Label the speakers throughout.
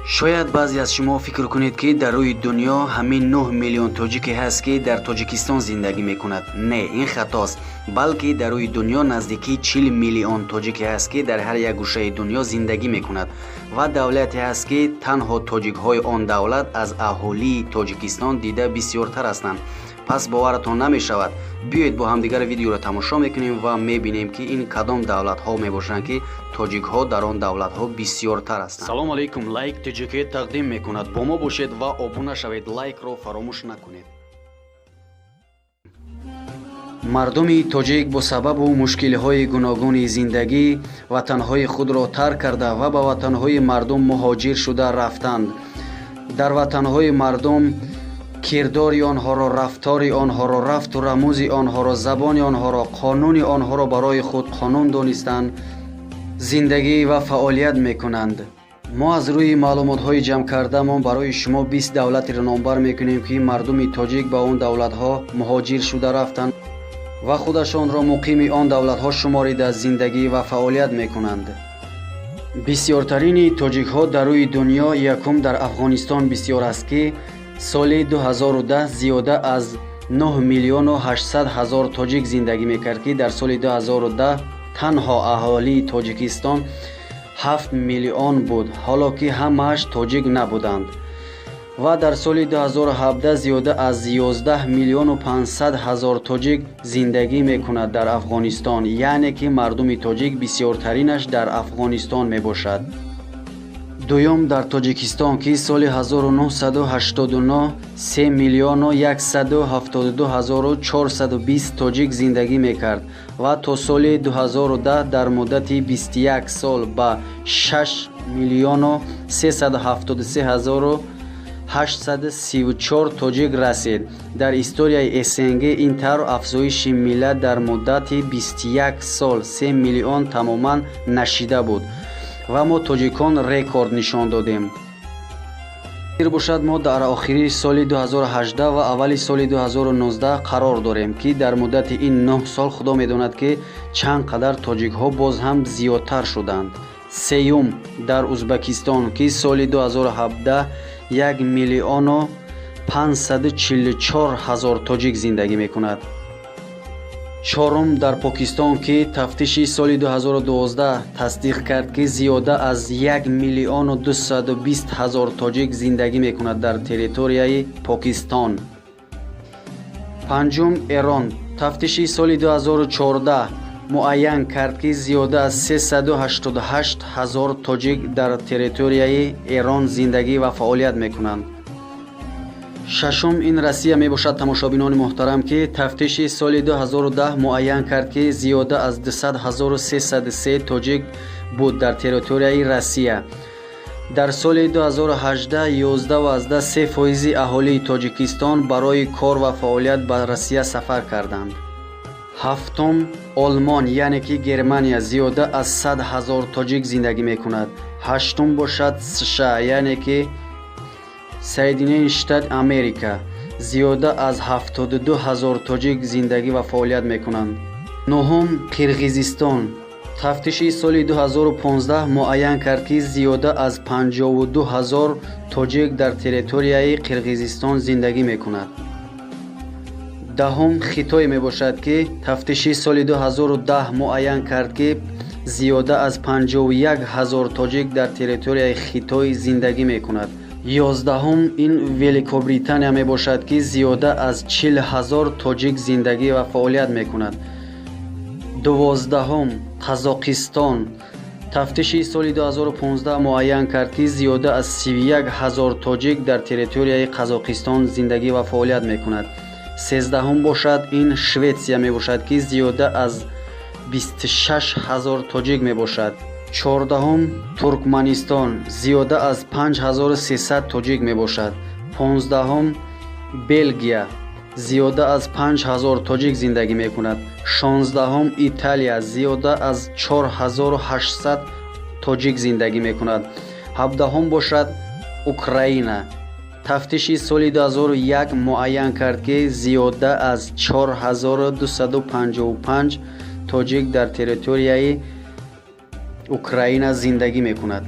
Speaker 1: шояд баъзе аз шумо фикр кунед ки дар рӯи дунё ҳамин 9 миллион тоҷике ҳаст ки дар тоҷикистон зиндагӣ мекунад. Не, ин хатост, балки дар рӯи дунё наздики 40 миллион тоҷике ҳаст ки дар ҳар як гӯшаи дунё зиндагӣ мекунад ва давлате ҳаст ки танҳо тоҷикҳои он давлат аз аҳолии тоҷикистон дида бисёртар ҳастанд. пас боваратон намешавад. биёед бо ҳамдигар видеоро тамошо мекунем ва мебинем ки ин кадом давлатҳо мебошанд ки тоҷикҳо дар он давлатҳо бисёртар ҳастанд. салому алайкум. лайк TGK тақдим мекунад. бо мо бошед ва обуна шавед. лайкро фаромӯш накунед. мардуми тоҷик бо сабабу мушкилиҳои гуногуни зиндагӣ ватанҳои худро тарк карда ва ба ватанҳои мардум муҳоҷир шуда рафтанд. дар ватанҳои мардум кирдори онҳоро, рафтори онҳоро, рафту рамӯзи онҳоро, забони онҳоро, қонуни онҳоро барои худ қонун донистанд, зиндагӣ ва фаъолият мекунанд. мо аз рӯи маълумотҳои ҷамъкардамон барои шумо 20 давлатеро номбар мекунем ки мардуми тоҷик ба он давлатҳо муҳоҷир шуда рафтанд ва худашонро муқими он давлатҳо шуморида зиндагӣ ва фаъолият мекунанд. бисёртарини тоҷикҳо дар рӯи дунё якум дар афғонистон бисёр аст ки соли 2010 зиёда аз 9 миллиону 800 ҳазор тоҷик зиндагӣ мекард ки дар соли 2010 танҳо аҳолии тоҷикистон 7 миллион буд, ҳоло ки ҳамааш тоҷик набуданд. ва дар соли 2017 зиёда аз 11 миллиону 500 ҳазор тоҷик зиндагӣ мекунад дар афғонистон, яъне ки мардуми тоҷик бисёртаринаш дар афғонистон мебошад. дуюм дар тоҷикистон ки соли 1989 3 миллиону 172 ҳазору 420 тоҷик зиндагӣ мекард ва то соли 2010 дар муддати 21 сол ба 6 миллиону 373 ҳазору 834 тоҷик расид. дар историяи СНГ ин тавр афзоиши миллат дар муддати 21 сол 3 миллион тамоман нашида буд ва мо тоҷикон рекорд нишон додем. бошад мо дар охири соли 2018 ва аввали соли 2019 қарор дорем ки дар муддати ин 9 сол худо медонад ки чанд қадар тоҷикҳо боз ҳам зиёдтар шуданд. сеюм дар Узбекистон ки соли 2017 1 миллиону 544 ҳазор тоҷик зиндагӣ мекунад. чорум дар Покистон ки тафтиши соли 2012 тасдиқ кард ки зиёда аз 1 миллиону 220 ҳазор тоҷик зиндагӣ мекунад дар территорияи Покистон. панҷум Эрон тафтиши соли 2014 муайян кард ки зиёда аз 388 ҳазор тоҷик дар территорияи Эрон зиндагӣ ва фаъолият мекунанд. шашум ин Россия мебошад. тамошобинони муҳтарам ки тафтиши соли 2010 муайян кард ки зиёда аз 200,303 тоҷик буд дар территорияи Россия. дар соли 2018 11.3% аҳолии Тоҷикистон барои кор ва фаъолият ба Россия сафар карданд. ҳафтум Олмон яъне ки Германия зиёда аз 100 ҳазор тоҷик зиндагӣ мекунад. ҳаштум бошад США яъне ки Соединени Штати Америка зиёда аз 72 ҳазор тоҷик зиндагӣ ва фаъолият мекунанд. нӯҳум Қирғизистон тафтиши соли 2015 муайян кард ки зиёда аз 52 ҳазор тоҷик дар территорияи Қирғизистон зиндагӣ мекунад. даҳум Хитой мебошад ки тафтиши соли 2010 муайян кард ки зиёда аз 51 ҳазор тоҷик дар территорияи Хитой зиндагӣ мекунад. ёздаҳум ин Великобритания мебошад ки зиёда аз 40 ҳазор тоҷик зиндагӣ ва фаъолият мекунад. дувоздаҳум Қазоқистон тафтиши соли 2015 муайян кард ки зиёда аз 31 ҳазор тоҷик дар территорияи Қазоқистон зиндагӣ ва фаъолият мекунад. сездаҳум бошад ин Шветсия мебошад ки зиёда аз 26 ҳазор тоҷик мебошад. чордаҳум Туркманистон зиёда аз 5300 тоҷик мебошад. понздаҳум Белгия зиёда аз 5000 тоҷик зиндагӣ мекунад. шонздаҳум Италия зиёда аз 4800 тоҷик зиндагӣ мекунад. ҳабдаҳум бошад Украина тафтиши соли 2001 муайян кард ки зиёда аз 4255 тоҷик дар территорияи Украина зиндагӣ мекунад.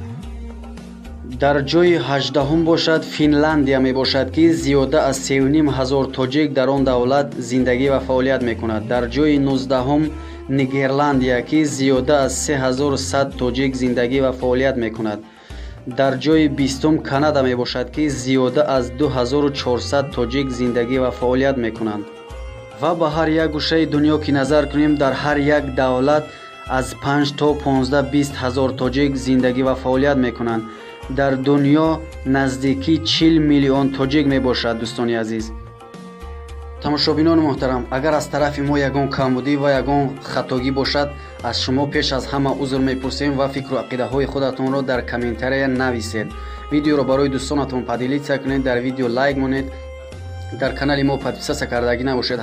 Speaker 1: дар ҷойи 18 бошад Финляндия мебошад ки зиёда аз 3.5 ҳазор тоҷик дар он давлат зиндагӣ ва фаъолият мекунад. Дар ҷойи 19 Нидерландия ки зиёда аз 3100 тоҷик зиндагӣ ва фаъолият мекунад. дар ҷойи 20 Канада мебошад ки зиёда аз 2400 тоҷик зиндагӣ ва фаъолият мекунанд. ва ба ҳар як гӯшаи дунё ки назар кунем, дар ҳар як давлат аз 5 то 15-20 ҳазор тоҷик зиндагӣ ва фаъолият мекунанд. дар дунё наздики 40 миллион тоҷик мебошад. Дӯстони азиз, тамошобинони муҳтарам, агар аз тарафи мо ягон камбудӣ ва ягон хатогӣ бошад, аз шумо пеш аз ҳама узр мепурсем ва фикру ақидаҳои худатонро дар комментария нависед. видеоро барои дӯстонатон падилитсия кунед, дар видео лайк монед, дар канали мо подписатсия кардагӣ набошед.